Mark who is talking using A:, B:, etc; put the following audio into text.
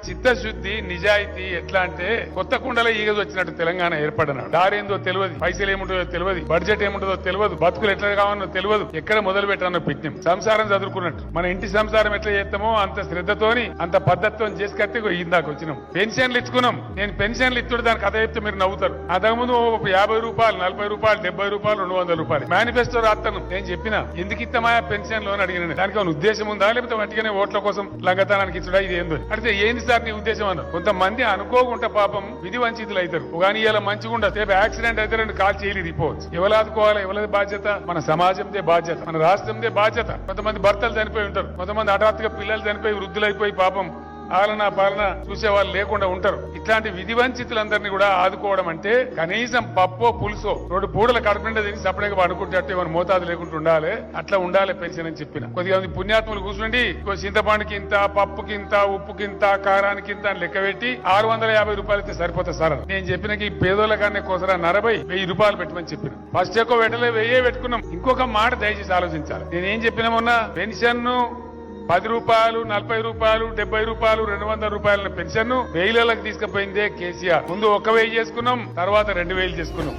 A: చిత్తశుద్ధి నిజాయితీ ఎట్లా అంటే కొత్త కుండల ఈగ వచ్చినట్టు తెలంగాణ ఏర్పడినాడు. దారేందో తెలియదు, పైసలు ఏముంటుందో తెలియదు, బడ్జెట్ ఏముంటుందో తెలియదు, బతుకులు ఎట్లా కావాలో తెలియదు, ఎక్కడ మొదలు పెట్టానో పెట్టినాం. సంసారం చదువుకున్నట్టు మన ఇంటి సంసారం ఎట్లా చేస్తామో అంత శ్రద్ధతోని అంత పద్ధతితో చేసుకత్తే ఇందాక వచ్చినాం. పెన్షన్లు ఇచ్చుకున్నాం. నేను పెన్షన్లు ఇచ్చుడు దానికి కథ చెప్తే మీరు నవ్వుతారు. అంతకుముందు 50 రూపాయలు, 40 రూపాయలు, 70 రూపాయలు, 200 రూపాయలు మేనిఫెస్టో రాస్తాను. నేను చెప్పిన ఎందుకు ఇస్తామా పెన్షన్లు అని అడిగిన. దానికి ఒక ఉద్దేశం ఉందా, లేకపోతే వాటికనే ఓట్ల కోసం లంగతనానికి ఇచ్చుడా, ఇది ఏందో అడిగితే ఏంది సార్ నీ ఉద్దేశం అన్నారు. కొంతమంది అనుకోకుండా పాపం విధి వంచితులు అవుతారు. కానీ ఇలా మంచిగా ఉండదు. రేపు యాక్సిడెంట్ అయితే 2 కాల్ చేయలు ఇరిగిపోవచ్చు. ఎవరు ఆదుకోవాలి, ఎవరి బాధ్యత? మన సమాజందే బాధ్యత, మన రాష్ట్రందే బాధ్యత. కొంతమంది భర్తలు చనిపోయి ఉంటారు, కొంతమంది హఠాత్తుగా పిల్లలు చనిపోయి వృద్ధులైపోయి పాపం ఆలన పాలన చూసే వాళ్ళు లేకుండా ఉంటారు. ఇట్లాంటి విధి వంచితులందరినీ కూడా ఆదుకోవడం అంటే కనీసం పప్పో పులుసో 2 పూటల కడుపుండే తిని సపరేట్గా పడుకుంటే ఏమైనా మోతాదు లేకుండా ఉండాలి. అట్లా ఉండాలి పెన్షన్ అని చెప్పిన. కొద్దిగా పుణ్యాత్ములు కూర్చుండి చింతపండుకి ఇంత, పప్పుకి ఇంత, ఉప్పుకి ఇంత, కారానికి ఇంత అని లెక్క పెట్టి 650 రూపాయలు అయితే సరిపోతా సార్. నేను చెప్పిన ఈ పేదోళ్ళ కానీ కోసరా 1000 రూపాయలు పెట్టమని చెప్పిన. ఫస్ట్ ఎక్కువ పెట్టలే, 1000 పెట్టుకున్నాం. ఇంకొక మాట దయచేసి ఆలోచించాలి. నేనేం చెప్పినా మొన్న పెన్షన్ 10 రూపాయలు, 40 రూపాయలు, 70 రూపాయలు, 200 రూపాయల పెన్షన్ 1000లకు తీసుకుపోయిందే కేసీఆర్. ముందు 1000 చేసుకున్నాం, తర్వాత 2000 చేసుకున్నాం.